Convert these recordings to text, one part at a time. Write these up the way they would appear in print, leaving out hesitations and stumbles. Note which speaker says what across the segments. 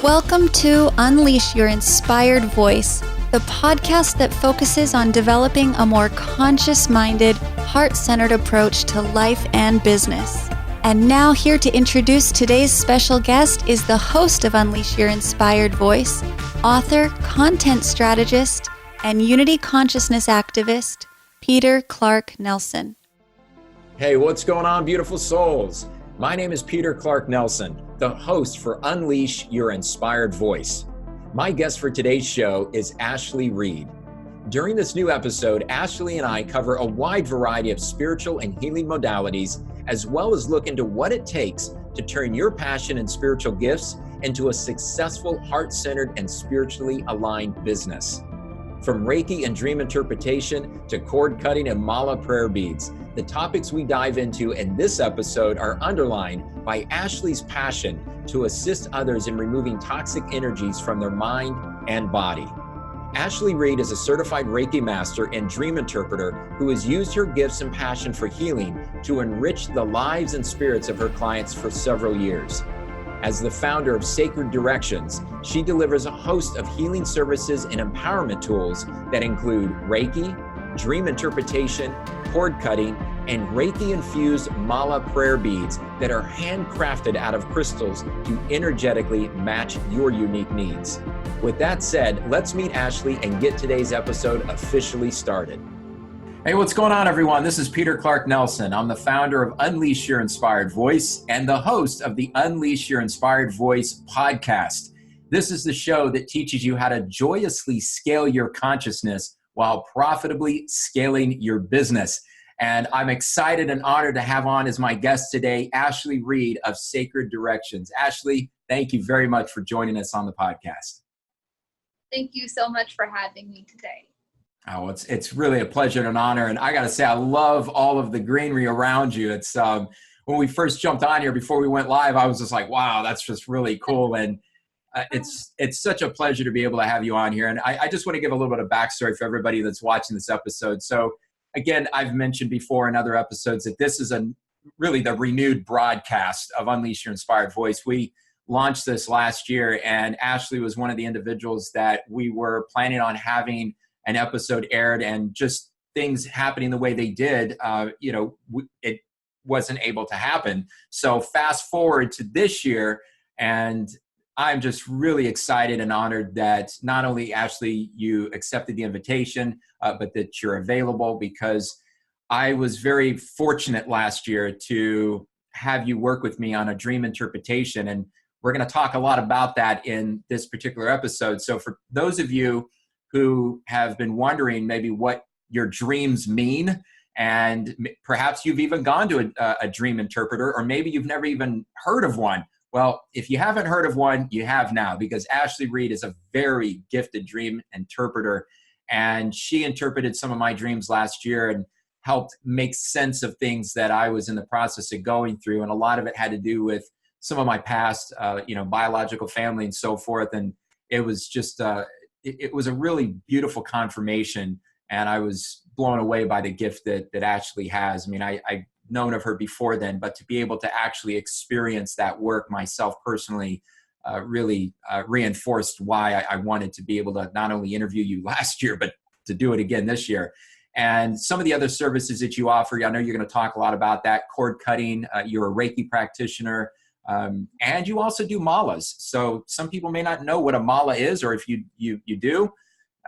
Speaker 1: Welcome to Unleash Your Inspired Voice, the podcast that focuses on developing a more conscious-minded, heart-centered approach to life and business. And now here to introduce today's special guest is the host of Unleash Your Inspired Voice, author, content strategist, and Unity Consciousness activist, Peter Clark Nelson.
Speaker 2: Hey, what's going on, beautiful souls? My name is Peter Clark Nelson, the host for Unleash Your Inspired Voice. My guest for today's show is Ashely Reed. During this new episode, Ashely and I cover a wide variety of spiritual and healing modalities, as well as look into what it takes to turn your passion and spiritual gifts into a successful, heart-centered, and spiritually aligned business. From Reiki and dream interpretation to cord cutting and mala prayer beads, the topics we dive into in this episode are underlined by Ashely's passion to assist others in removing toxic energies from their mind and body. Ashely Reed is a certified Reiki master and dream interpreter who has used her gifts and passion for healing to enrich the lives and spirits of her clients for several years. As the founder of Sacred Directions, she delivers a host of healing services and empowerment tools that include Reiki, dream interpretation, cord cutting, and Reiki-infused mala prayer beads that are handcrafted out of crystals to energetically match your unique needs. With that said, let's meet Ashely and get today's episode officially started. Hey, what's going on, everyone? This is Peter Clark Nelson. I'm the founder of Unleash Your Inspired Voice and the host of the Unleash Your Inspired Voice podcast. This is the show that teaches you how to joyously scale your consciousness while profitably scaling your business. And I'm excited and honored to have on as my guest today, Ashely Reed of Sacred Directions. Ashely, thank you very much for joining us on the podcast.
Speaker 3: Thank you so much for having me today.
Speaker 2: Oh, it's really a pleasure and an honor. And I got to say, I love all of the greenery around you. It's when we first jumped on here before we went live, I was just like, wow, that's just really cool. And it's such a pleasure to be able to have you on here. And I just want to give a little bit of backstory for everybody that's watching this episode. So again, I've mentioned before in other episodes that this is really the renewed broadcast of Unleash Your Inspired Voice. We launched this last year, and Ashely was one of the individuals that we were planning on having an episode aired, and just things happening the way they did, it wasn't able to happen. So fast forward to this year, and I'm just really excited and honored that not only, Ashely, you accepted the invitation, but that you're available, because I was very fortunate last year to have you work with me on a dream interpretation. And we're going to talk a lot about that in this particular episode. So for those of you who have been wondering maybe what your dreams mean, and perhaps you've even gone to a dream interpreter, or maybe you've never even heard of one. Well, if you haven't heard of one, you have now, because Ashely Reed is a very gifted dream interpreter, and she interpreted some of my dreams last year and helped make sense of things that I was in the process of going through. And a lot of it had to do with some of my past, biological family and so forth. And it was just, it was a really beautiful confirmation, and I was blown away by the gift that Ashely has. I mean, I've known of her before then, but to be able to actually experience that work myself personally really reinforced why I wanted to be able to not only interview you last year, but to do it again this year. And some of the other services that you offer, I know you're going to talk a lot about that, cord cutting, you're a Reiki practitioner, and you also do malas. So some people may not know what a mala is, or if you do,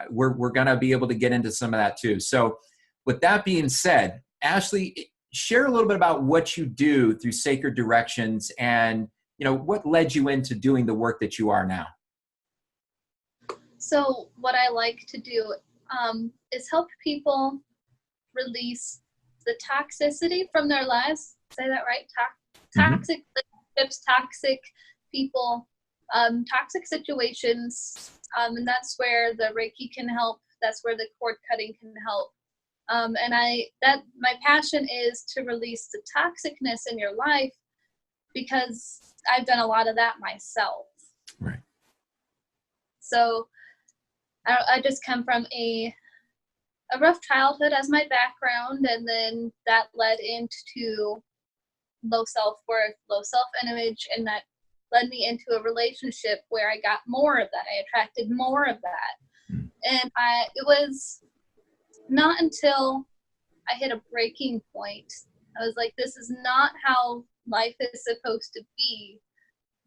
Speaker 2: we're going to be able to get into some of that too. So with that being said, Ashely, share a little bit about what you do through Sacred Directions, and what led you into doing the work that you are now.
Speaker 3: So what I like to do is help people release the toxicity from their lives. Say that right? Toxic relationships, toxic people, toxic situations, and that's where the Reiki can help. That's where the cord cutting can help. And my passion is to release the toxicness in your life, because I've done a lot of that myself.
Speaker 2: Right.
Speaker 3: So I just come from a rough childhood as my background, and then that led into low self-worth, low self-image, and that led me into a relationship where I got more of that. I attracted more of that. And it was not until I hit a breaking point, I was like, this is not how life is supposed to be,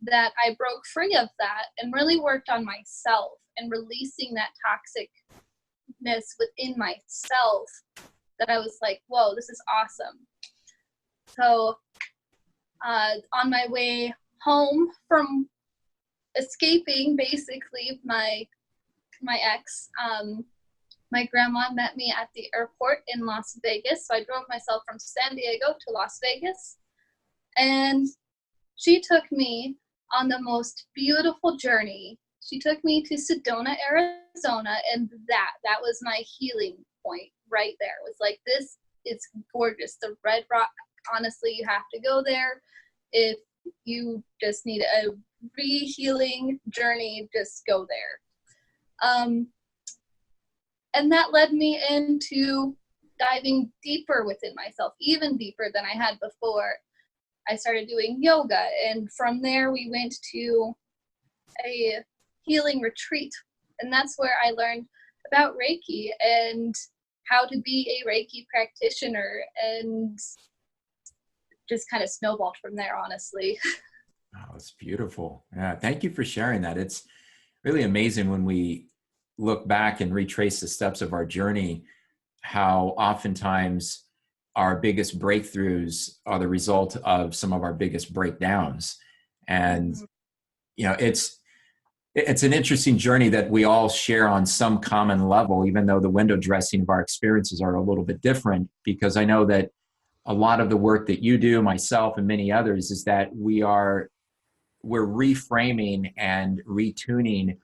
Speaker 3: that I broke free of that and really worked on myself and releasing that toxicness within myself, that I was like, whoa, this is awesome. So on my way home from escaping basically my ex, my grandma met me at the airport in Las Vegas. So I drove myself from San Diego to Las Vegas, and she took me on the most beautiful journey. She took me to Sedona, Arizona, and that was my healing point right there. It was like, this is gorgeous. The Red Rock, honestly, you have to go there. If you just need a re-healing journey, just go there. And that led me into diving deeper within myself, even deeper than I had before. I started doing yoga, and from there we went to a healing retreat, and that's where I learned about Reiki and how to be a Reiki practitioner, and just kind of snowballed from there, honestly.
Speaker 2: Oh, it's beautiful. Yeah, thank you for sharing that. It's really amazing when we look back and retrace the steps of our journey, how oftentimes our biggest breakthroughs are the result of some of our biggest breakdowns. And, you know, it's an interesting journey that we all share on some common level, even though the window dressing of our experiences are a little bit different, because I know that a lot of the work that you do, myself and many others, is that we're reframing and retuning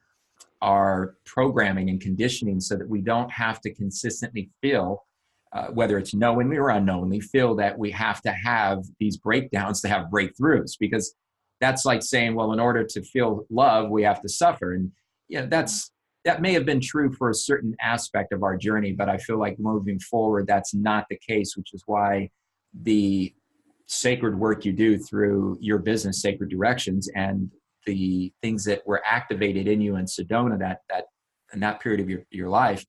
Speaker 2: our programming and conditioning so that we don't have to consistently feel, whether it's knowingly or unknowingly, feel that we have to have these breakdowns to have breakthroughs. Because that's like saying, well, in order to feel love, we have to suffer. And you know, that may have been true for a certain aspect of our journey, but I feel like moving forward, that's not the case, which is why the sacred work you do through your business, Sacred Directions, and the things that were activated in you in Sedona in that period of your life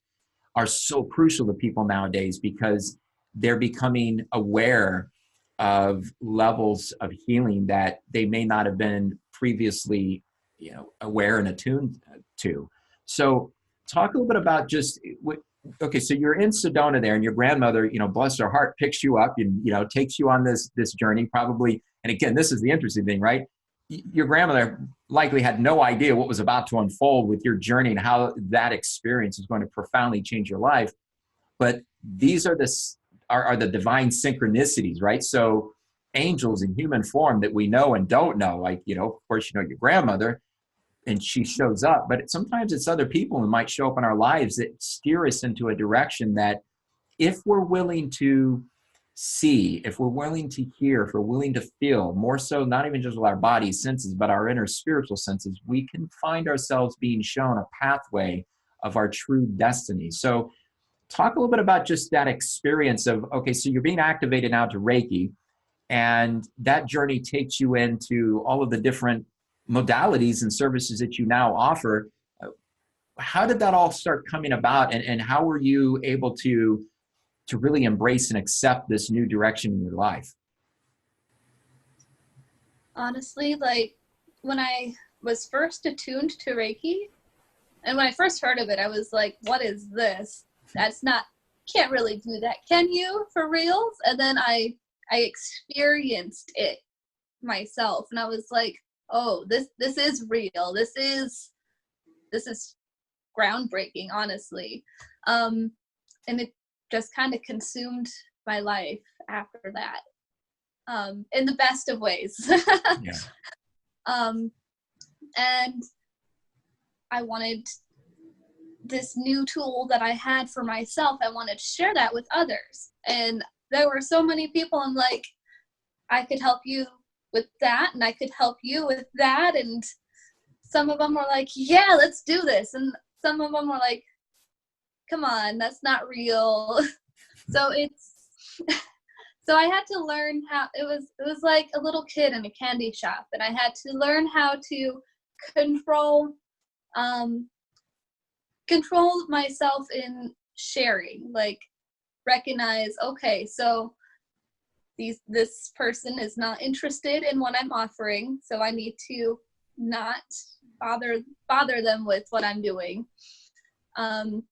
Speaker 2: are so crucial to people nowadays, because they're becoming aware of levels of healing that they may not have been previously, aware and attuned to. So talk a little bit about just okay, so you're in Sedona there, and your grandmother, bless her heart, picks you up and, takes you on this journey probably. And again, this is the interesting thing, right? Your grandmother likely had no idea what was about to unfold with your journey and how that experience is going to profoundly change your life. But these are the divine synchronicities, right? So angels in human form that we know and don't know, like, of course, your grandmother, and she shows up, but sometimes it's other people who might show up in our lives that steer us into a direction that, if we're willing to see, if we're willing to hear, if we're willing to feel, more so not even just with our body senses, but our inner spiritual senses, we can find ourselves being shown a pathway of our true destiny. So talk a little bit about just that experience of, okay, so you're being activated now to Reiki, and that journey takes you into all of the different modalities and services that you now offer. How did that all start coming about, and how were you able to really embrace and accept this new direction in your life?
Speaker 3: Honestly, like when I was first attuned to Reiki, and when I first heard of it, I was like, what is this? Can't really do that. Can you, for reals? And then I experienced it myself, and I was like, oh, this is real. This is groundbreaking, honestly. And it just kind of consumed my life after that, in the best of ways.
Speaker 2: Yeah.
Speaker 3: And I wanted this new tool that I had for myself. I wanted to share that with others. And there were so many people, I'm like, I could help you with that, and I could help you with that. And some of them were like, yeah, let's do this. And some of them were like, come on, that's not real. So So I had to learn how, it was like a little kid in a candy shop, and I had to learn how to control myself in sharing, like recognize, okay, so this person is not interested in what I'm offering, so I need to not bother them with what I'm doing. And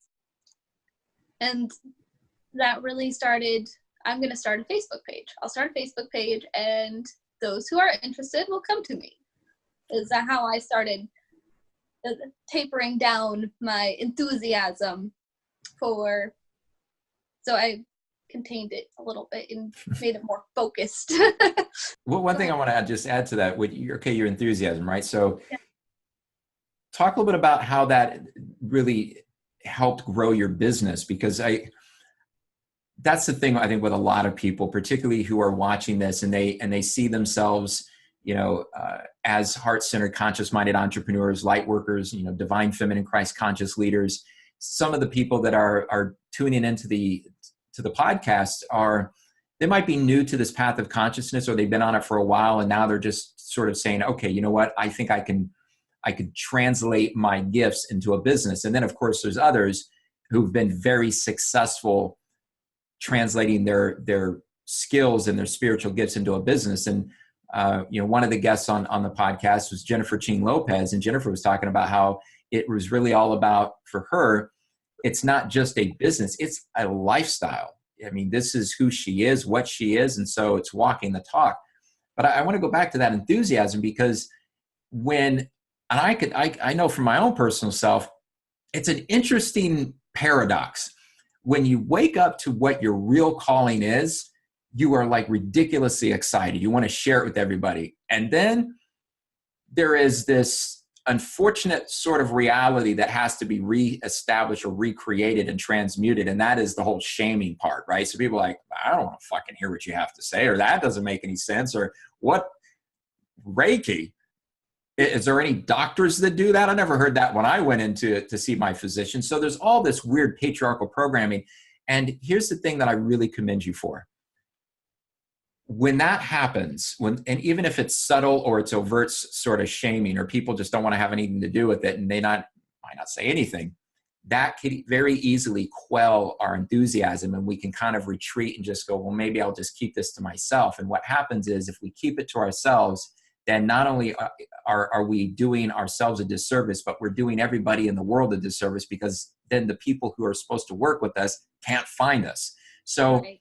Speaker 3: that really started, I'm going to start a Facebook page. I'll start a Facebook page, and those who are interested will come to me. Is that how I started tapering down my enthusiasm so I contained it a little bit and made it more focused.
Speaker 2: Well, one thing I want to add to that with your enthusiasm, right? So
Speaker 3: Yeah.
Speaker 2: talk a little bit about how that really helped grow your business, because that's the thing I think with a lot of people, particularly who are watching this and they see themselves, as heart-centered, conscious-minded entrepreneurs, light workers, divine feminine Christ conscious leaders. Some of the people that are tuning into the podcast they might be new to this path of consciousness, or they've been on it for a while, and now they're just sort of saying, okay, you know what? I think I could translate my gifts into a business. And then of course there's others who've been very successful translating their skills and their spiritual gifts into a business. And one of the guests on the podcast was Jennifer Ching Lopez, and Jennifer was talking about how it was really all about, for her, it's not just a business, it's a lifestyle. I mean, this is who she is, what she is, and so it's walking the talk. But I want to go back to that enthusiasm, because I know from my own personal self, it's an interesting paradox. When you wake up to what your real calling is, you are like ridiculously excited. You want to share it with everybody. And then there is this unfortunate sort of reality that has to be reestablished or recreated and transmuted. And that is the whole shaming part, right? So people are like, I don't want to fucking hear what you have to say, or that doesn't make any sense, or what, Reiki? Is there any doctors that do that? I never heard that when I went in to see my physician. So there's all this weird patriarchal programming. And here's the thing that I really commend you for. When that happens, and even if it's subtle or it's overt sort of shaming, or people just don't want to have anything to do with it and might not say anything, that could very easily quell our enthusiasm, and we can kind of retreat and just go, well, maybe I'll just keep this to myself. And what happens is, if we keep it to ourselves, then not only are we doing ourselves a disservice, but we're doing everybody in the world a disservice, because then the people who are supposed to work with us can't find us. So right.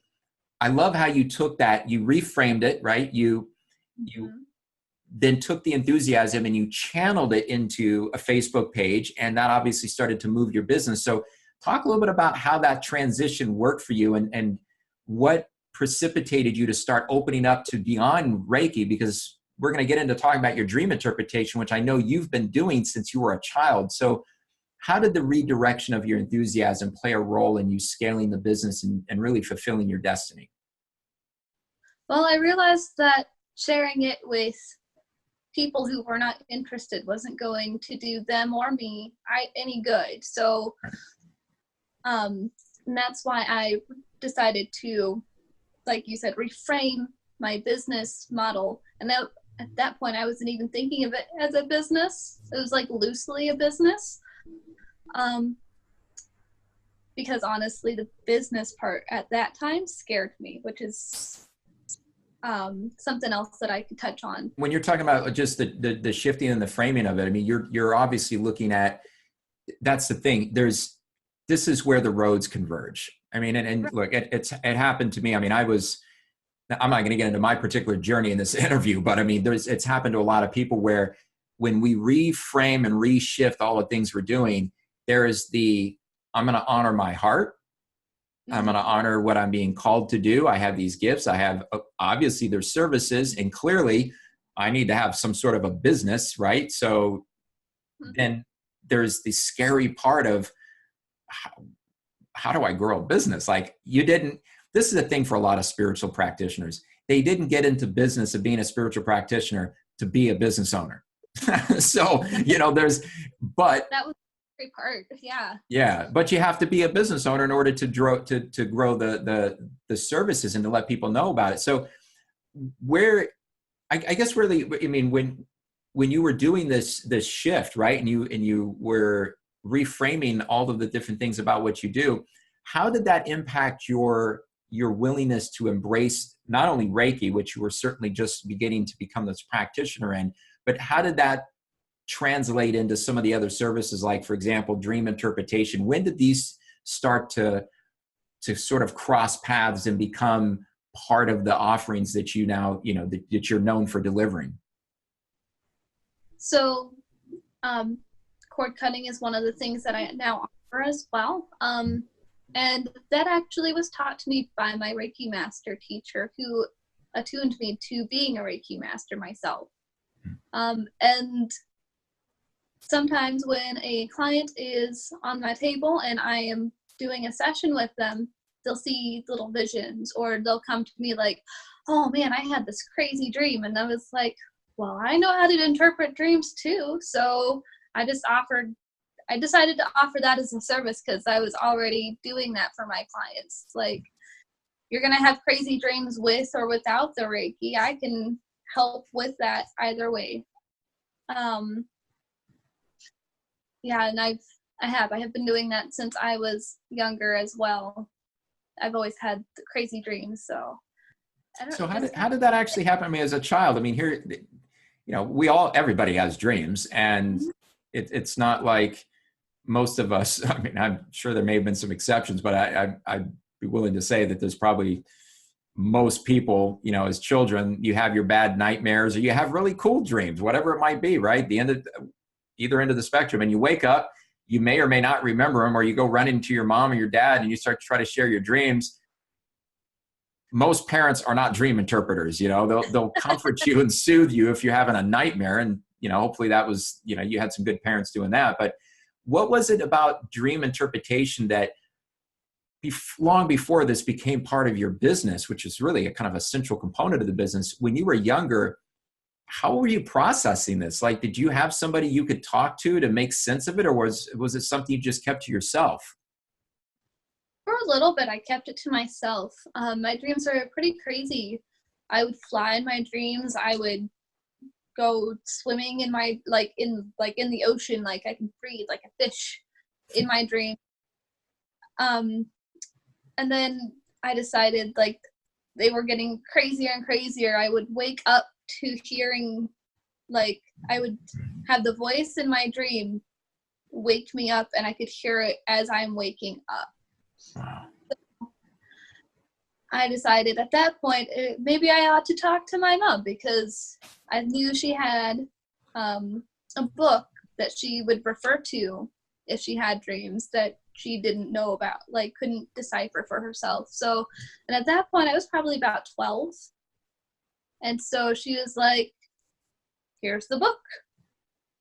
Speaker 2: I love how you took that, you reframed it, right? You then took the enthusiasm and you channeled it into a Facebook page, and that obviously started to move your business. So talk a little bit about how that transition worked for you, and what precipitated you to start opening up to beyond Reiki, because we're going to get into talking about your dream interpretation, which I know you've been doing since you were a child. So how did the redirection of your enthusiasm play a role in you scaling the business and really fulfilling your destiny?
Speaker 3: Well, I realized that sharing it with people who were not interested wasn't going to do them or me any good. So that's why I decided to, like you said, reframe my business model. And at that point, I wasn't even thinking of it as a business. It was like loosely a business. Because honestly, the business part at that time scared me, which is something else that I could touch on.
Speaker 2: When you're talking about just the shifting and the framing of it, I mean, you're obviously looking at, that's the thing. This is where the roads converge. I mean, and look, it happened to me. I mean, I'm not going to get into my particular journey in this interview, but I mean, it's happened to a lot of people where when we reframe and reshift all the things we're doing, there is I'm going to honor my heart. I'm going to honor what I'm being called to do. I have these gifts. I have, obviously there's services, and clearly I need to have some sort of a business, right? So then there's the scary part of how do I grow a business? Like this is a thing for a lot of spiritual practitioners. They didn't get into business of being a spiritual practitioner to be a business owner. So,
Speaker 3: that was every part. Yeah.
Speaker 2: Yeah, but you have to be a business owner in order to grow the services and to let people know about it. So where I guess really, I mean, when you were doing this shift, right, and you were reframing all of the different things about what you do, how did that impact your willingness to embrace not only Reiki, which you were certainly just beginning to become this practitioner in, but how did that translate into some of the other services, like, for example, dream interpretation? When did these start to sort of cross paths and become part of the offerings that you now, that you're known for delivering?
Speaker 3: So cord cutting is one of the things that I now offer as well. And that actually was taught to me by my Reiki master teacher, who attuned me to being a Reiki master myself. And sometimes when a client is on my table and I am doing a session with them, they'll see little visions, or they'll come to me like, oh man, I had this crazy dream. And I was like, well, I know how to interpret dreams too. So I decided to offer that as a service, because I was already doing that for my clients. Like, you're going to have crazy dreams with or without the Reiki. I can help with that either way. Yeah, and I have been doing that since I was younger as well. I've always had crazy dreams, so.
Speaker 2: So how did that actually happen to me as a child? I mean, here, everybody has dreams, and it's not like most of us, I mean, I'm sure there may have been some exceptions, but I'd be willing to say that there's probably most people, as children, you have your bad nightmares or you have really cool dreams, whatever it might be, right? Either end of the spectrum, and you wake up, you may or may not remember them, or you go running to your mom or your dad and you start to try to share your dreams. Most parents are not dream interpreters. They'll comfort you and soothe you if you're having a nightmare. And, hopefully that was, you had some good parents doing that. But what was it about dream interpretation that long before this became part of your business, which is really a kind of a central component of the business, when you were younger, how were you processing this? Like, did you have somebody you could talk to make sense of it? Or was it something you just kept to yourself?
Speaker 3: For a little bit, I kept it to myself. My dreams are pretty crazy. I would fly in my dreams. I would go swimming in my, in the ocean. Like, I could breathe like a fish in my dream. And then I decided, like, they were getting crazier and crazier. I would wake up to hearing, like, I would have the voice in my dream wake me up, and I could hear it as I'm waking up.
Speaker 2: Wow.
Speaker 3: So I decided at that point, maybe I ought to talk to my mom, because I knew she had a book that she would refer to if she had dreams that she didn't know about, like, couldn't decipher for herself. So, and at that point I was probably about 12. And so she was like, here's the book,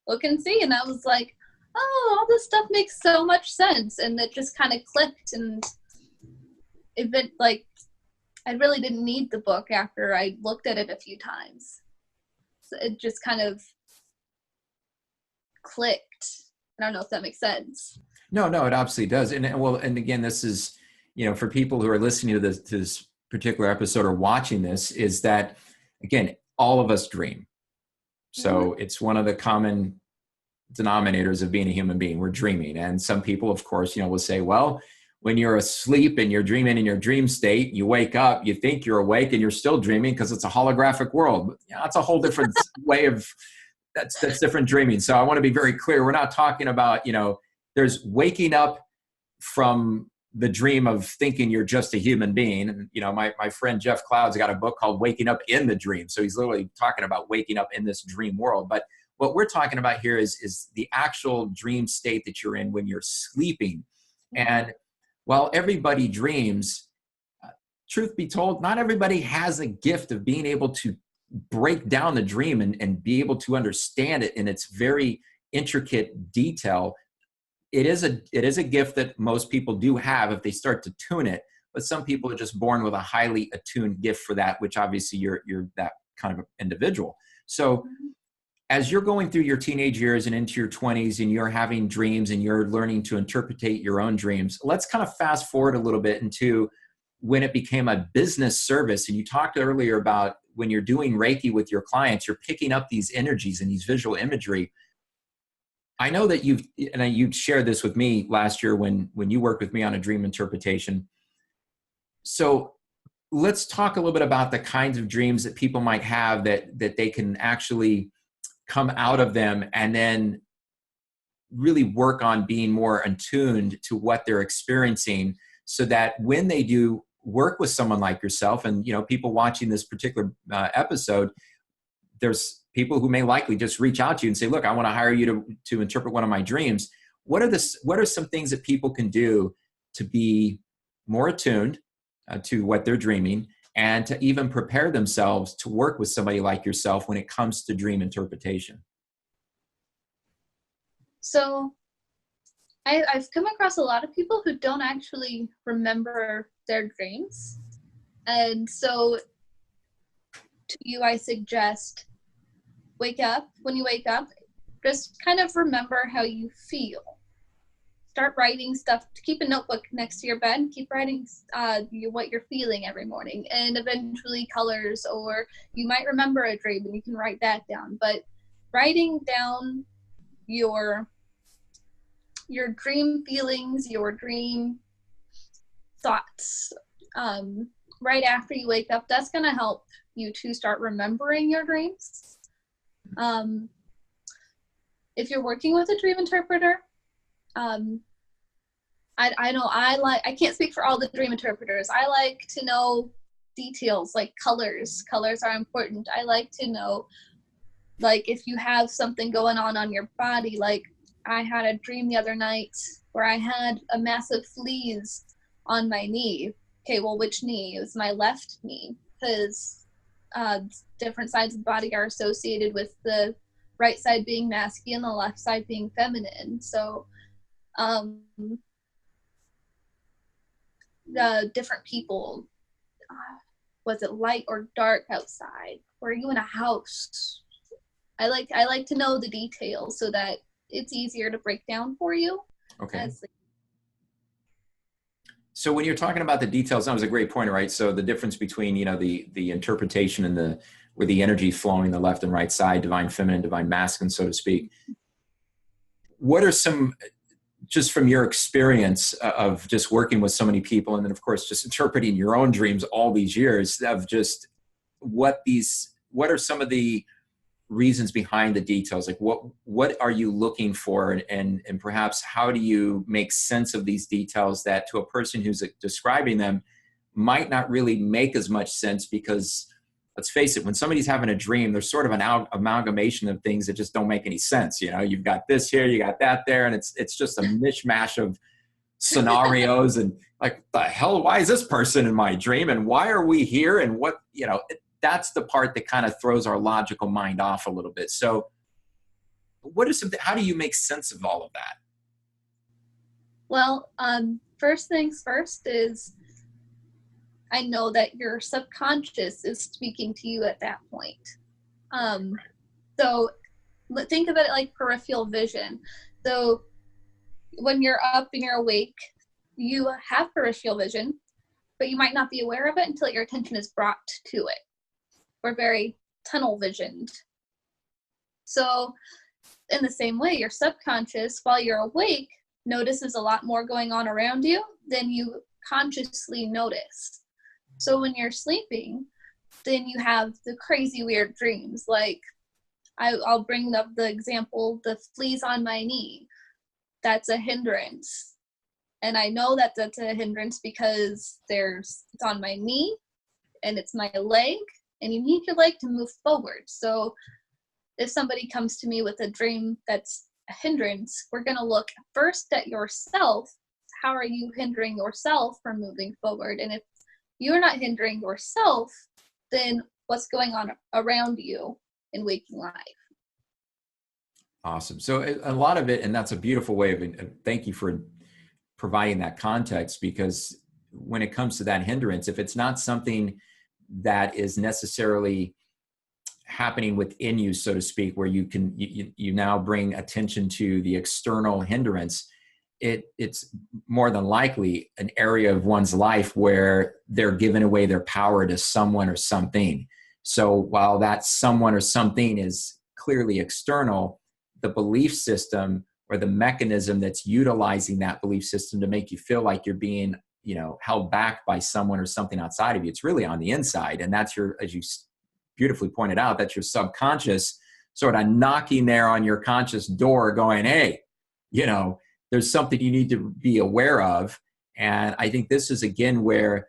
Speaker 3: look and see. And I was like, oh, all this stuff makes so much sense. And it just kind of clicked. And I really didn't need the book after I looked at it a few times. So it just kind of clicked. I don't know if that makes sense.
Speaker 2: No, it absolutely does. And again, this is, for people who are listening to this particular episode or watching this, is that, again, all of us dream. So it's one of the common denominators of being a human being. We're dreaming. And some people, of course, will say, well, when you're asleep and you're dreaming in your dream state, you wake up, you think you're awake and you're still dreaming because it's a holographic world. But, that's a whole different way of, that's different dreaming. So I want to be very clear. We're not talking about, there's waking up from the dream of thinking you're just a human being. And, my friend Jeff Cloud's got a book called Waking Up in the Dream. So he's literally talking about waking up in this dream world. But what we're talking about here is the actual dream state that you're in when you're sleeping. And while everybody dreams, truth be told, not everybody has a gift of being able to break down the dream and be able to understand it in its very intricate detail. It is a gift that most people do have if they start to tune it, but some people are just born with a highly attuned gift for that, which obviously you're that kind of individual. So as you're going through your teenage years and into your 20s and you're having dreams and you're learning to interpret your own dreams, let's kind of fast forward a little bit into when it became a business service. And you talked earlier about when you're doing Reiki with your clients, you're picking up these energies and these visual imagery. I know that you shared this with me last year when you worked with me on a dream interpretation. So let's talk a little bit about the kinds of dreams that people might have that they can actually come out of them and then really work on being more attuned to what they're experiencing, so that when they do work with someone like yourself, and people watching this particular episode, there's people who may likely just reach out to you and say, look, I want to hire you to interpret one of my dreams. What are some things that people can do to be more attuned to what they're dreaming, and to even prepare themselves to work with somebody like yourself when it comes to dream interpretation?
Speaker 3: So I've come across a lot of people who don't actually remember their dreams. And so to you, I suggest when you wake up, just kind of remember how you feel. Start writing stuff. Keep a notebook next to your bed. Keep writing what you're feeling every morning, and eventually colors, or you might remember a dream and you can write that down. But writing down your dream feelings, your dream thoughts, right after you wake up, that's going to help you to start remembering your dreams. If you're working with a dream interpreter, I can't speak for all the dream interpreters. I like to know details like colors. Colors are important. I like to know, like, if you have something going on your body. Like, I had a dream the other night where I had a massive fleas on my knee. Okay, well, which knee? It was my left knee, because different sides of the body are associated with the right side being masculine, the left side being feminine. So the different people, was it light or dark outside? Were you in a house? I like to know the details so that it's easier to break down for you.
Speaker 2: Okay. So when you're talking about the details, that was a great point, right? So the difference between, the interpretation and where the energy flowing the left and right side, divine feminine, divine masculine, so to speak. What are some, just from your experience of just working with so many people, and then of course just interpreting your own dreams all these years, of just what are some of the reasons behind the details? Like what are you looking for, and perhaps how do you make sense of these details that to a person who's describing them might not really make as much sense? Because let's face it, when somebody's having a dream, there's sort of an amalgamation of things that just don't make any sense. You've got this here, you got that there, and it's just a mishmash of scenarios and like, the hell, why is this person in my dream, and why are we here, and what, that's the part that kind of throws our logical mind off a little bit. So how do you make sense of all of that?
Speaker 3: Well, first things first is, I know that your subconscious is speaking to you at that point. So think of it like peripheral vision. So when you're up and you're awake, you have peripheral vision, but you might not be aware of it until your attention is brought to it. We're very tunnel visioned. So in the same way, your subconscious, while you're awake, notices a lot more going on around you than you consciously notice. So when you're sleeping, then you have the crazy weird dreams. Like, I'll bring up the example, the fleas on my knee. That's a hindrance. And I know that that's a hindrance because it's on my knee and it's my leg, and you need your leg to move forward. So if somebody comes to me with a dream that's a hindrance, we're going to look first at yourself. How are you hindering yourself from moving forward? And if you're not hindering yourself, then what's going on around you in waking life?
Speaker 2: Awesome. So a lot of it, and that's a beautiful way of, thank you for providing that context, because when it comes to that hindrance, if it's not something that is necessarily happening within you, so to speak, where you now bring attention to the external hindrance, it's more than likely an area of one's life where they're giving away their power to someone or something. So while that someone or something is clearly external, the belief system or the mechanism that's utilizing that belief system to make you feel like you're being, held back by someone or something outside of you, it's really on the inside. And that's as you beautifully pointed out, that's your subconscious sort of knocking there on your conscious door going, hey, there's something you need to be aware of. And I think this is, again, where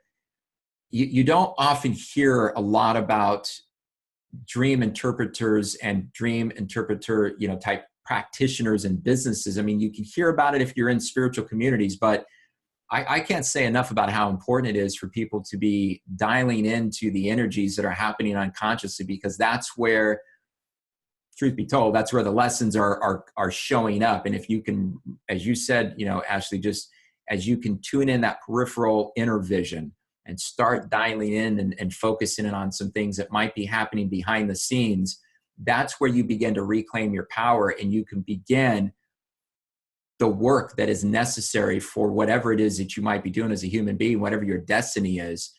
Speaker 2: you don't often hear a lot about dream interpreters and dream interpreter, type practitioners and businesses. I mean, you can hear about it if you're in spiritual communities, but I can't say enough about how important it is for people to be dialing into the energies that are happening unconsciously, because that's where, truth be told, that's where the lessons are showing up. And if you can, as you said, Ashely, just as you can tune in that peripheral inner vision and start dialing in and focusing in on some things that might be happening behind the scenes, that's where you begin to reclaim your power, and you can begin the work that is necessary for whatever it is that you might be doing as a human being, whatever your destiny is.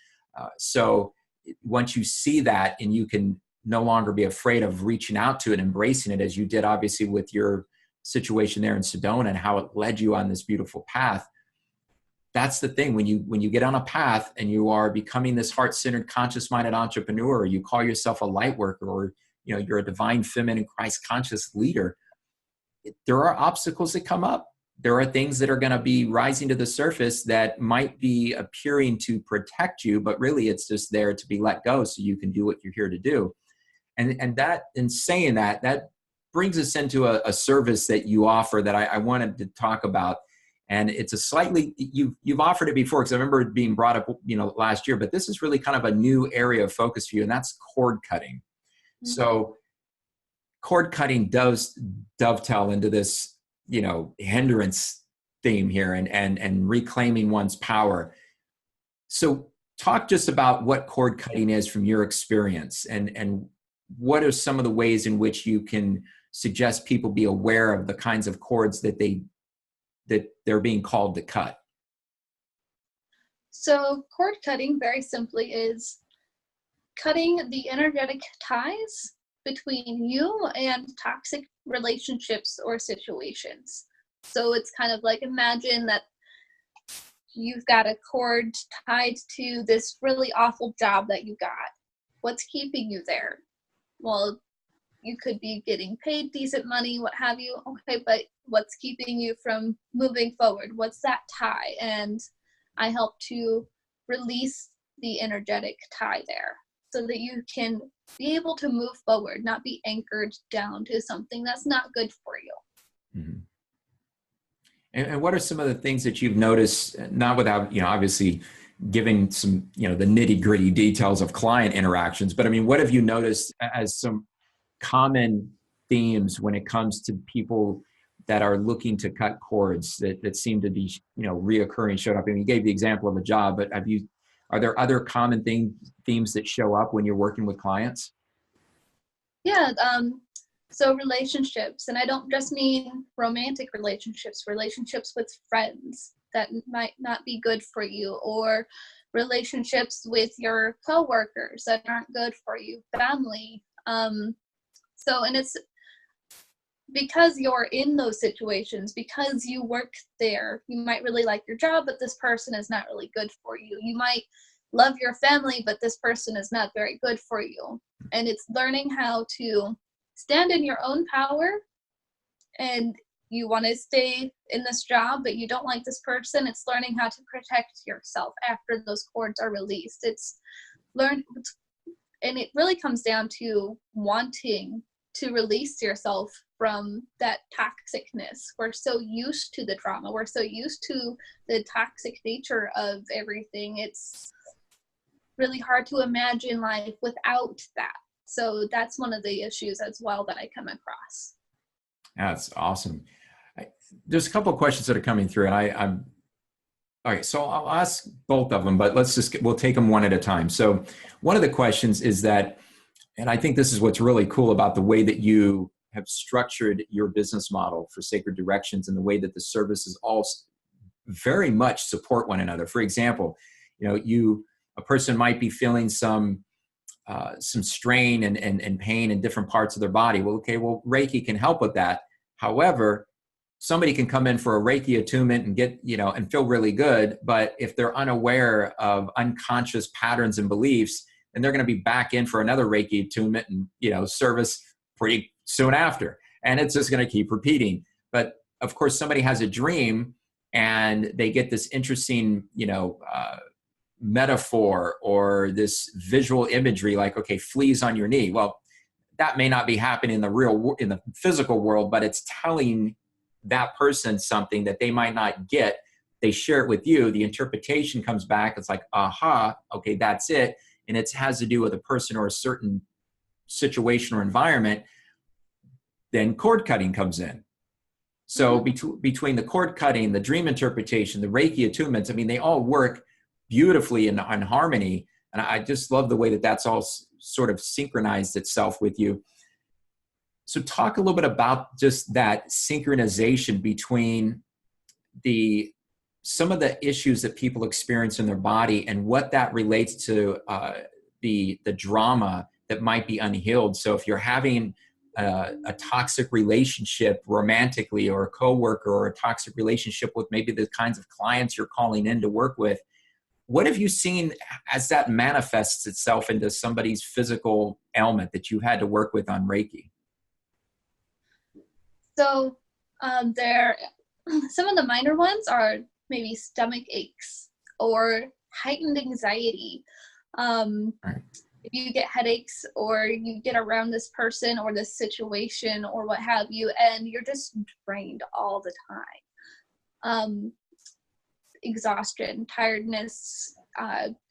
Speaker 2: So once you see that, and you can no longer be afraid of reaching out to it, embracing it, as you did obviously with your situation there in Sedona and how it led you on this beautiful path. That's the thing. When you get on a path and you are becoming this heart-centered, conscious-minded entrepreneur, or you call yourself a light worker, or you're a divine feminine Christ conscious leader, there are obstacles that come up. There are things that are going to be rising to the surface that might be appearing to protect you, but really it's just there to be let go so you can do what you're here to do. And that, in saying that brings us into a service that you offer that I wanted to talk about. And it's a slightly, you've offered it before, because I remember it being brought up, last year, but this is really kind of a new area of focus for you, and that's cord cutting. Mm-hmm. So cord cutting does dovetail into this, hindrance theme here, and reclaiming one's power. So talk just about what cord cutting is from your experience, and what are some of the ways in which you can suggest people be aware of the kinds of cords that they're being called to cut?
Speaker 3: So cord cutting, very simply, is cutting the energetic ties between you and toxic relationships or situations. So it's kind of like, imagine that you've got a cord tied to this really awful job that you got. What's keeping you there? Well, you could be getting paid decent money, what have you. Okay, but what's keeping you from moving forward? What's that tie? And I help to release the energetic tie there, so that you can be able to move forward, not be anchored down to something that's not good for you.
Speaker 2: Mm-hmm. And what are some of the things that you've noticed, not without, obviously giving some, the nitty gritty details of client interactions, but I mean, what have you noticed as some common themes when it comes to people that are looking to cut cords that seem to be, reoccurring, showed up? I mean, you gave the example of a job, but are there other common themes that show up when you're working with clients?
Speaker 3: Yeah. So relationships, and I don't just mean romantic relationships with friends that might not be good for you, or relationships with your coworkers that aren't good for you, family. And it's because you're in those situations, because you work there. You might really like your job, but this person is not really good for you. You might love your family, but this person is not very good for you. And it's learning how to stand in your own power, and you want to stay in this job, but you don't like this person. It's learning how to protect yourself after those cords are released. And it really comes down to wanting to release yourself from that toxicness. We're so used to the drama. We're so used to the toxic nature of everything. It's really hard to imagine life without that. So that's one of the issues as well that I come across.
Speaker 2: That's awesome. There's a couple of questions that are coming through, and I'm all right. So I'll ask both of them, but we'll take them one at a time. So one of the questions is that And I think this is what's really cool about the way that you have structured your business model for Sacred Directions, and the way that the services all very much support one another. For example, a person might be feeling some strain and pain in different parts of their body. Well, Reiki can help with that. However, somebody can come in for a Reiki attunement and get, and feel really good. But if they're unaware of unconscious patterns and beliefs, then they're going to be back in for another Reiki attunement and, service pretty soon after. And it's just going to keep repeating. But of course, somebody has a dream and they get this interesting, metaphor or this visual imagery, like, okay, fleas on your knee. Well, that may not be happening in the physical world, but it's telling that person something that they might not get. They share it with you. The interpretation comes back. It's like, aha, okay, that's it. And it has to do with a person or a certain situation or environment. Then cord cutting comes in. So between the cord cutting, the dream interpretation, the Reiki attunements, they all work beautifully in harmony. And I just love the way that that's all sort of synchronized itself with you. So talk a little bit about just that synchronization between some of the issues that people experience in their body and what that relates to the drama that might be unhealed. So if you're having a toxic relationship romantically, or a coworker, or a toxic relationship with maybe the kinds of clients you're calling in to work with, what have you seen as that manifests itself into somebody's physical ailment that you've had to work with on Reiki?
Speaker 3: So there, some of the minor ones are maybe stomach aches or heightened anxiety.
Speaker 2: Right.
Speaker 3: If you get headaches, or you get around this person or this situation or what have you, and you're just drained all the time. Exhaustion, tiredness,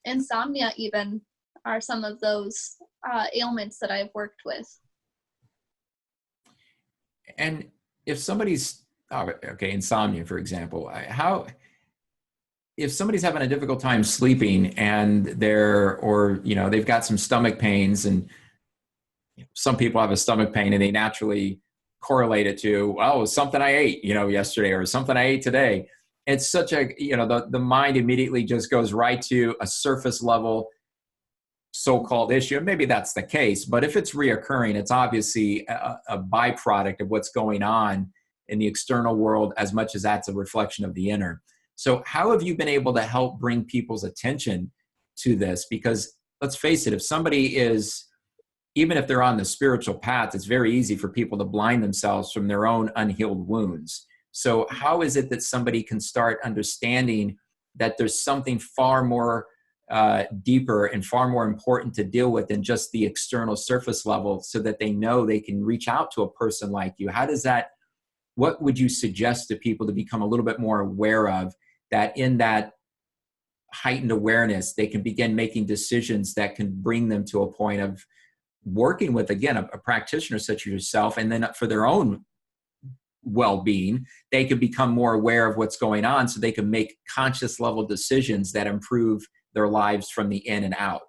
Speaker 3: insomnia even are some of those ailments that I've worked with.
Speaker 2: And if somebody's, insomnia, for example, if somebody's having a difficult time sleeping and they've got some stomach pains, and some people have a stomach pain and they naturally correlate it to, something I ate, yesterday, or something I ate today. It's such a, the mind immediately just goes right to a surface level so-called issue. And maybe that's the case, but if it's reoccurring, it's obviously a byproduct of what's going on in the external world, as much as that's a reflection of the inner. So how have you been able to help bring people's attention to this? Because let's face it, if somebody is, even if they're on the spiritual path, it's very easy for people to blind themselves from their own unhealed wounds. So how is it that somebody can start understanding that there's something far more deeper and far more important to deal with than just the external surface level, so that they know they can reach out to a person like you? What would you suggest to people to become a little bit more aware of, that in that heightened awareness, they can begin making decisions that can bring them to a point of working with, again, a practitioner such as yourself, and then for their own well-being, they can become more aware of what's going on, so they can make conscious level decisions that improve their lives from the in and out?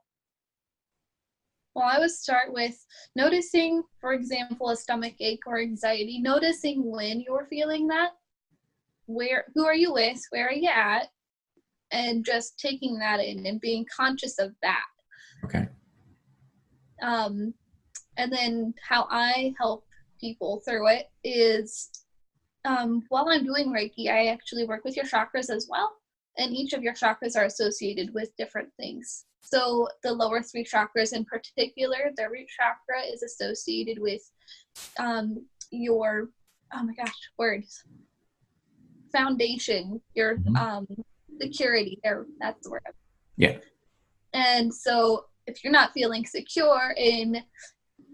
Speaker 3: Well, I would start with noticing, for example, a stomach ache or anxiety, noticing when you're feeling that, who are you with, where are you at, and just taking that in and being conscious of that.
Speaker 2: Okay.
Speaker 3: And then how I help people through it is, while I'm doing Reiki, I actually work with your chakras as well. And each of your chakras are associated with different things. So the lower three chakras in particular, the root chakra is associated with your, foundation, your security. That's the word.
Speaker 2: Yeah.
Speaker 3: And so if you're not feeling secure in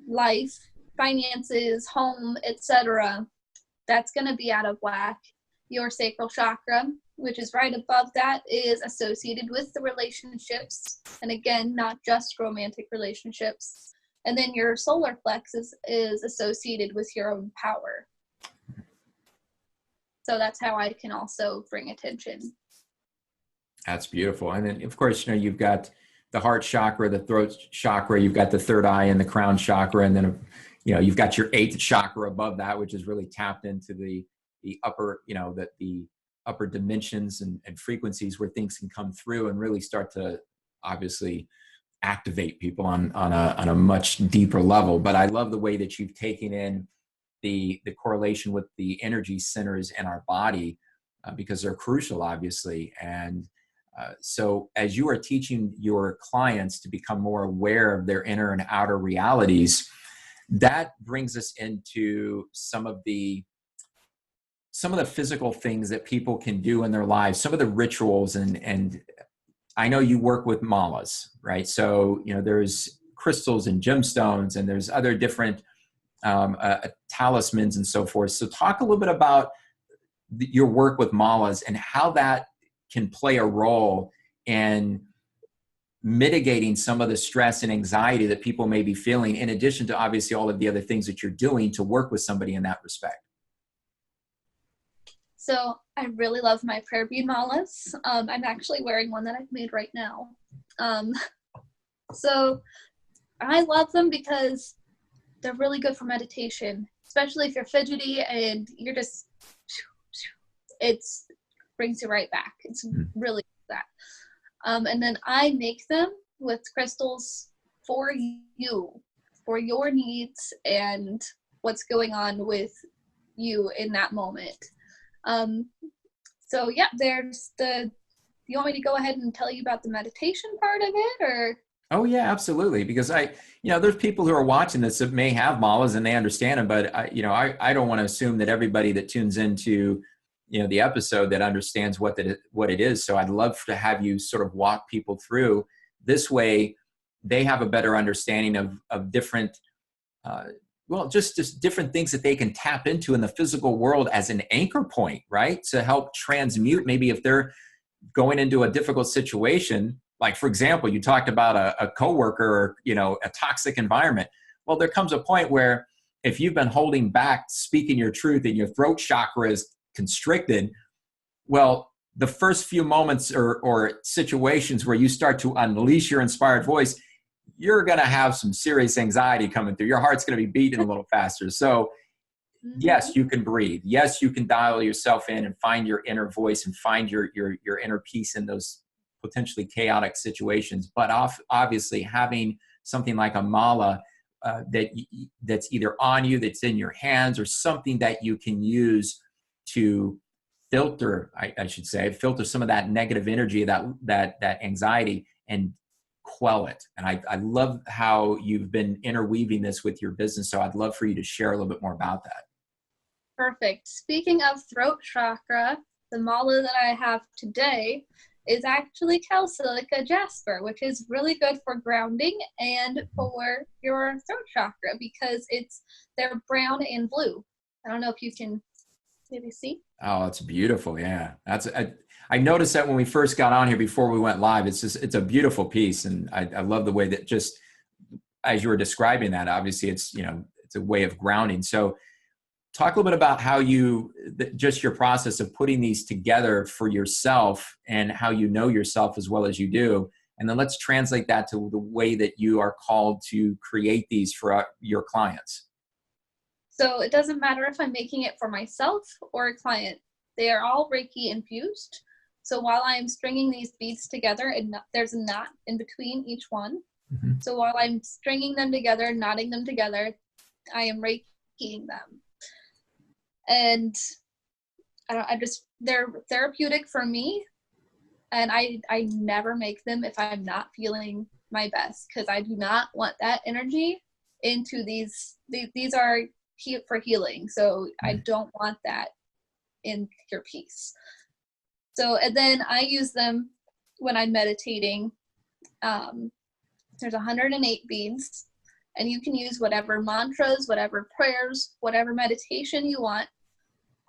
Speaker 3: life, finances, home, etc., that's going to be out of whack. Your sacral chakra, which is right above that, is associated with the relationships. And again, not just romantic relationships. And then your solar plexus is associated with your own power. So that's how I can also bring attention.
Speaker 2: That's beautiful. And then, of course, you've got the heart chakra, the throat chakra, you've got the third eye and the crown chakra, and then you've got your eighth chakra above that, which is really tapped into the upper, the upper dimensions and frequencies where things can come through and really start to obviously activate people on a much deeper level. But I love the way that you've taken in the correlation with the energy centers in our body, because they're crucial, obviously. And so as you are teaching your clients to become more aware of their inner and outer realities, that brings us into some of the physical things that people can do in their lives, some of the rituals. And I know you work with malas, right? So, there's crystals and gemstones, and there's other different talismans and so forth. So talk a little bit about your work with malas and how that can play a role in mitigating some of the stress and anxiety that people may be feeling, in addition to obviously all of the other things that you're doing to work with somebody in that respect.
Speaker 3: So I really love my prayer bead malas. I'm actually wearing one that I've made right now. So I love them because they're really good for meditation, especially if you're fidgety and you're just, it brings you right back. It's really that. And then I make them with crystals for you, for your needs and what's going on with you in that moment. So yeah, there's you want me to go ahead and tell you about the meditation part of it, or?
Speaker 2: Oh yeah, absolutely. Because there's people who are watching this that may have malas and they understand them, but I don't want to assume that everybody that tunes into, the episode that understands what it is. So I'd love to have you sort of walk people through this way. They have a better understanding of different, just different things that they can tap into in the physical world as an anchor point, right? To help transmute, maybe if they're going into a difficult situation, like for example, you talked about a coworker or, a toxic environment. Well, there comes a point where if you've been holding back, speaking your truth, and your throat chakra is constricted, well, the first few moments or situations where you start to unleash your inspired voice, you're going to have some serious anxiety coming through. Your heart's going to be beating a little faster. So yes, you can breathe. Yes, you can dial yourself in and find your inner voice and find your inner peace in those potentially chaotic situations. But obviously having something like a mala that's either on you, that's in your hands, or something that you can use to filter, I should say, filter some of that negative energy, that anxiety, and quell it. And I love how you've been interweaving this with your business. So I'd love for you to share a little bit more about that.
Speaker 3: Perfect. Speaking of throat chakra, the mala that I have today is actually calsilica jasper, which is really good for grounding and for your throat chakra because they're brown and blue. I don't know if you can maybe see.
Speaker 2: Oh, it's beautiful. Yeah. I noticed that when we first got on here before we went live. It's a beautiful piece. And I love the way that, just as you were describing that, obviously it's a way of grounding. So talk a little bit about how just your process of putting these together for yourself and how you know yourself as well as you do. And then let's translate that to the way that you are called to create these for your clients.
Speaker 3: So it doesn't matter if I'm making it for myself or a client. They are all Reiki infused. So while I'm stringing these beads together, and there's a knot in between each one. Mm-hmm. So while I'm stringing them together, knotting them together, I am Reikiing them. And they're therapeutic for me. And I never make them if I'm not feeling my best, because I do not want that energy into these. These are for healing. So I don't want that in your piece. So, and then I use them when I'm meditating. There's 108 beads, and you can use whatever mantras, whatever prayers, whatever meditation you want.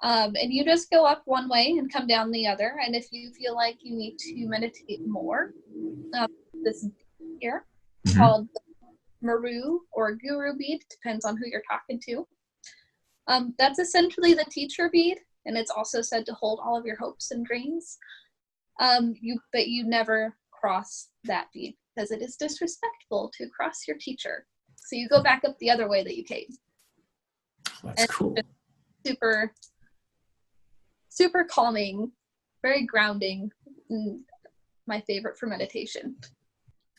Speaker 3: And you just go up one way and come down the other. And if you feel like you need to meditate more, this here, called Maru or Guru bead, depends on who you're talking to. That's essentially the teacher bead, and it's also said to hold all of your hopes and dreams. But you never cross that bead. because it is disrespectful to cross your teacher. So you go back up the other way that you came.
Speaker 2: That's cool.
Speaker 3: Super, super calming, very grounding. My favorite for meditation.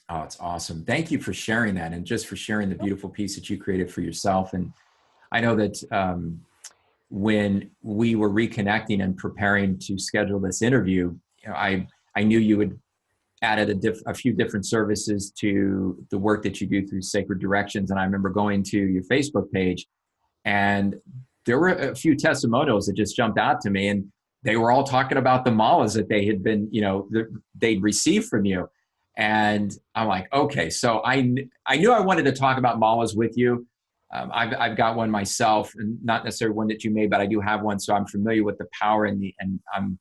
Speaker 2: Oh, it's awesome. Thank you for sharing that, and just for sharing the beautiful piece that you created for yourself. And I know that when we were reconnecting and preparing to schedule this interview, I knew you had added a few different services to the work that you do through Sacred Directions. And I remember going to your Facebook page, and there were a few testimonials that just jumped out to me, and they were all talking about the malas that they had been, they'd received from you. And I'm like, okay, so I knew I wanted to talk about malas with you. I've got one myself, and not necessarily one that you made, but I do have one. So I'm familiar with the power and I'm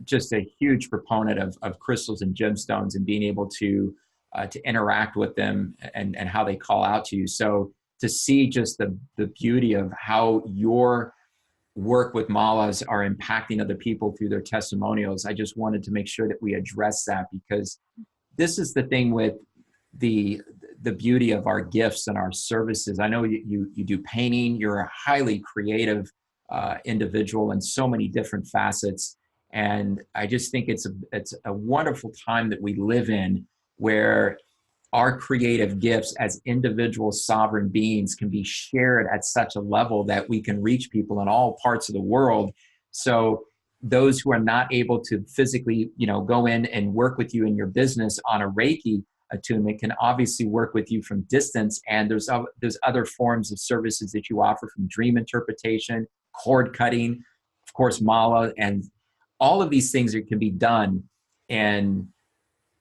Speaker 2: just a huge proponent of crystals and gemstones and being able to interact with them and how they call out to you. So to see just the beauty of how your work with malas are impacting other people through their testimonials, I just wanted to make sure that we address that, because this is the thing with the beauty of our gifts and our services. I know you do painting. You're a highly creative individual in so many different facets. And I just think it's a wonderful time that we live in, where our creative gifts as individual sovereign beings can be shared at such a level that we can reach people in all parts of the world. So those who are not able to physically, go in and work with you in your business on a Reiki attunement can obviously work with you from distance. And there's other forms of services that you offer, from dream interpretation, cord cutting, of course, mala, and all of these things that can be done in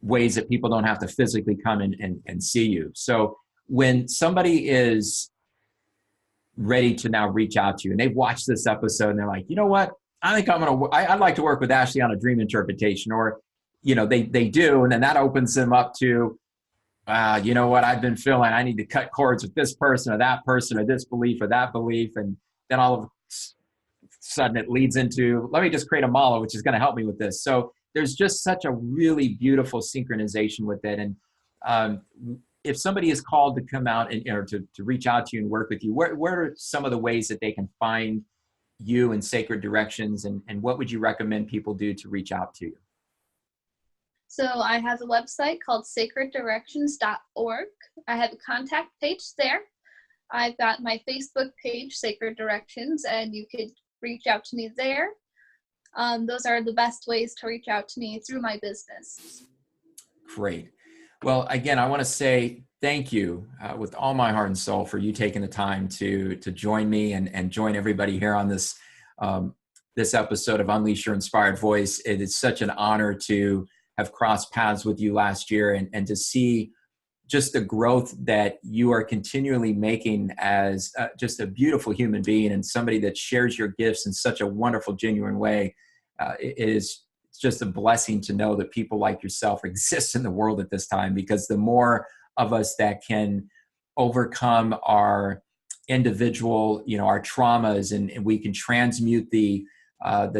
Speaker 2: ways that people don't have to physically come in and see you. So when somebody is ready to now reach out to you and they've watched this episode and they're like, you know what, I think I'd like to work with Ashely on a dream interpretation, or, they do. And then that opens them up to, you know what, I've been feeling I need to cut cords with this person or that person or this belief or that belief. And then all of a sudden it leads into, let me just create a mala, which is going to help me with this. So there's just such a really beautiful synchronization with it. And if somebody is called to come out and to reach out to you and work with you, where are some of the ways that they can find you in Sacred Directions, and what would you recommend people do to reach out to you?
Speaker 3: So I have a website called sacreddirections.org. I have a contact page there. I've got my Facebook page, Sacred Directions, and you could reach out to me there. Those are the best ways to reach out to me through my business. Great.
Speaker 2: Well, again, I want to say thank you with all my heart and soul for you taking the time to join me and join everybody here on this episode of Unleash Your Inspired Voice. It is such an honor to have crossed paths with you last year and to see just the growth that you are continually making as just a beautiful human being and somebody that shares your gifts in such a wonderful, genuine way. It's just a blessing to know that people like yourself exist in the world at this time, because the more of us that can overcome our individual, our traumas, and we can transmute the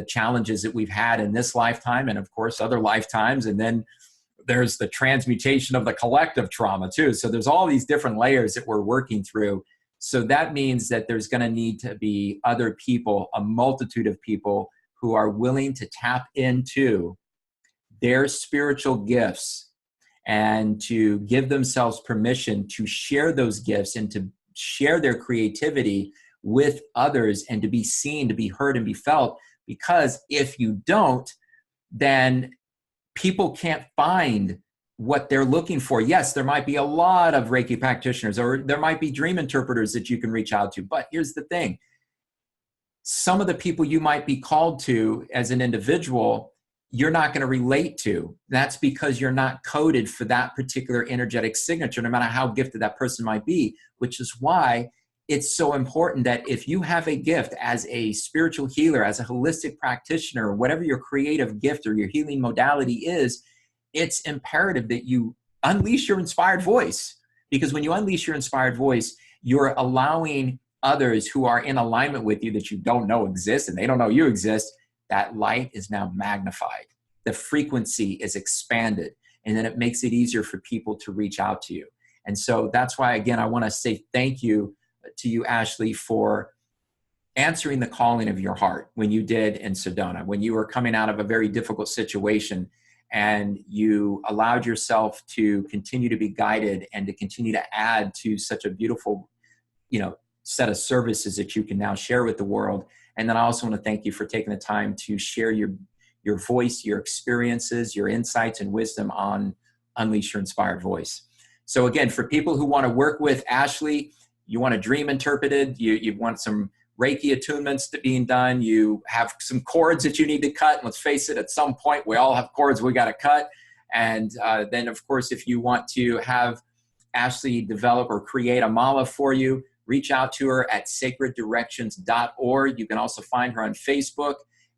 Speaker 2: challenges that we've had in this lifetime and of course other lifetimes. And then there's the transmutation of the collective trauma too. So there's all these different layers that we're working through. So that means that there's going to need to be other people, a multitude of people who are willing to tap into their spiritual gifts and to give themselves permission to share those gifts and to share their creativity with others and to be seen, to be heard, and be felt. Because if you don't, then people can't find what they're looking for. Yes, there might be a lot of Reiki practitioners, or there might be dream interpreters that you can reach out to. But here's the thing. Some of the people you might be called to as an individual, you're not going to relate to. That's because you're not coded for that particular energetic signature, no matter how gifted that person might be, which is why it's so important that if you have a gift as a spiritual healer, as a holistic practitioner, whatever your creative gift or your healing modality is, it's imperative that you unleash your inspired voice. Because when you unleash your inspired voice, you're allowing others who are in alignment with you that you don't know exist and they don't know you exist. That light is now magnified. The frequency is expanded. and then it makes it easier for people to reach out to you. And so that's why, again, I want to say thank you to you, Ashely, for answering the calling of your heart when you did in Sedona, when you were coming out of a very difficult situation and you allowed yourself to continue to be guided and to continue to add to such a beautiful, set of services that you can now share with the world. And then I also want to thank you for taking the time to share your voice, your experiences, your insights and wisdom on Unleash Your Inspired Voice. So again, for people who want to work with Ashely, you want a dream interpreted, you want some Reiki attunements to being done, you have some cords that you need to cut. And let's face it, at some point, we all have cords we got to cut. And then, of course, if you want to have Ashely develop or create a mala for you, reach out to her at sacreddirections.org. You can also find her on Facebook.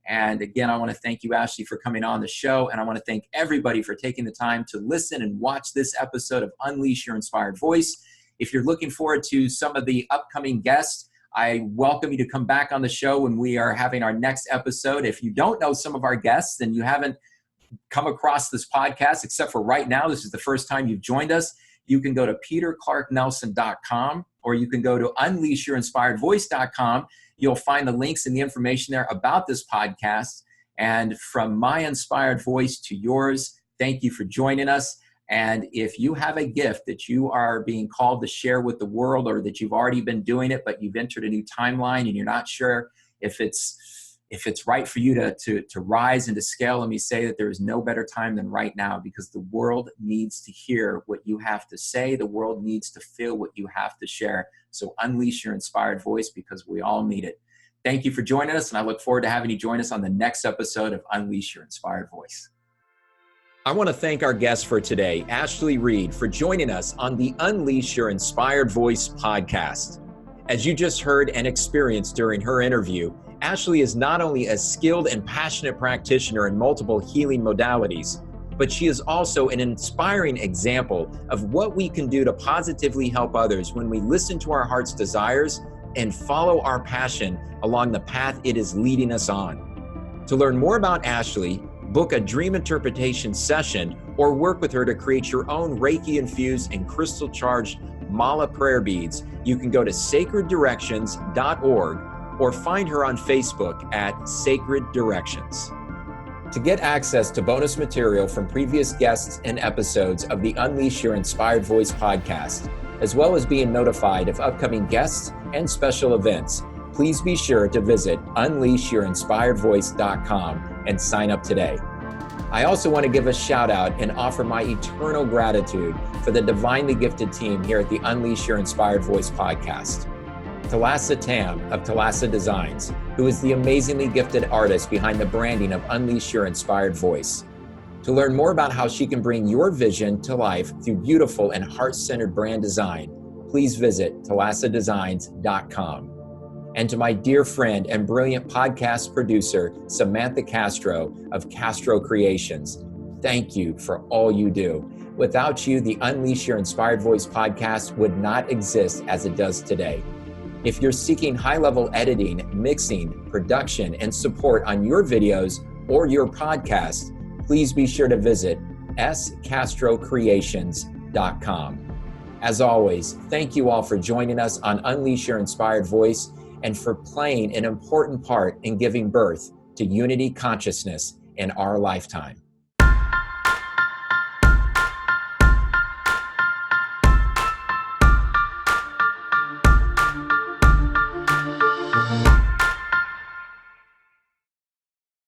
Speaker 2: And again, I want to thank you, Ashely, for coming on the show. And I want to thank everybody for taking the time to listen and watch this episode of Unleash Your Inspired Voice. If you're looking forward to some of the upcoming guests, I welcome you to come back on the show when we are having our next episode. If you don't know some of our guests and you haven't come across this podcast, except for right now, this is the first time you've joined us, you can go to peterclarknelson.com or you can go to unleashyourinspiredvoice.com. You'll find the links and the information there about this podcast. And from my inspired voice to yours, thank you for joining us. And if you have a gift that you are being called to share with the world, or that you've already been doing it, but you've entered a new timeline and you're not sure if it's right for you to rise and to scale, let me say that there is no better time than right now, because the world needs to hear what you have to say. The world needs to feel what you have to share. So unleash your inspired voice, because we all need it. Thank you for joining us, and I look forward to having you join us on the next episode of Unleash Your Inspired Voice. I want to thank our guest for today, Ashely Reed, for joining us on the Unleash Your Inspired Voice podcast. As you just heard and experienced during her interview, Ashely is not only a skilled and passionate practitioner in multiple healing modalities, but she is also an inspiring example of what we can do to positively help others when we listen to our heart's desires and follow our passion along the path it is leading us on. To learn more about Ashely, book a dream interpretation session, or work with her to create your own Reiki-infused and crystal-charged mala prayer beads, you can go to sacreddirections.org or find her on Facebook at Sacred Directions. To get access to bonus material from previous guests and episodes of the Unleash Your Inspired Voice podcast, as well as being notified of upcoming guests and special events, please be sure to visit unleashyourinspiredvoice.com and sign up today. I also want to give a shout out and offer my eternal gratitude for the divinely gifted team here at the Unleash Your Inspired Voice podcast. Talassa Tam of Talassa Designs, who is the amazingly gifted artist behind the branding of Unleash Your Inspired Voice. To learn more about how she can bring your vision to life through beautiful and heart-centered brand design, please visit talassadesigns.com. And to my dear friend and brilliant podcast producer, Samantha Castro of Castro Creations, thank you for all you do. Without you, the Unleash Your Inspired Voice podcast would not exist as it does today. If you're seeking high-level editing, mixing, production, and support on your videos or your podcast, please be sure to visit scastrocreations.com. As always, thank you all for joining us on Unleash Your Inspired Voice and for playing an important part in giving birth to unity consciousness in our lifetime.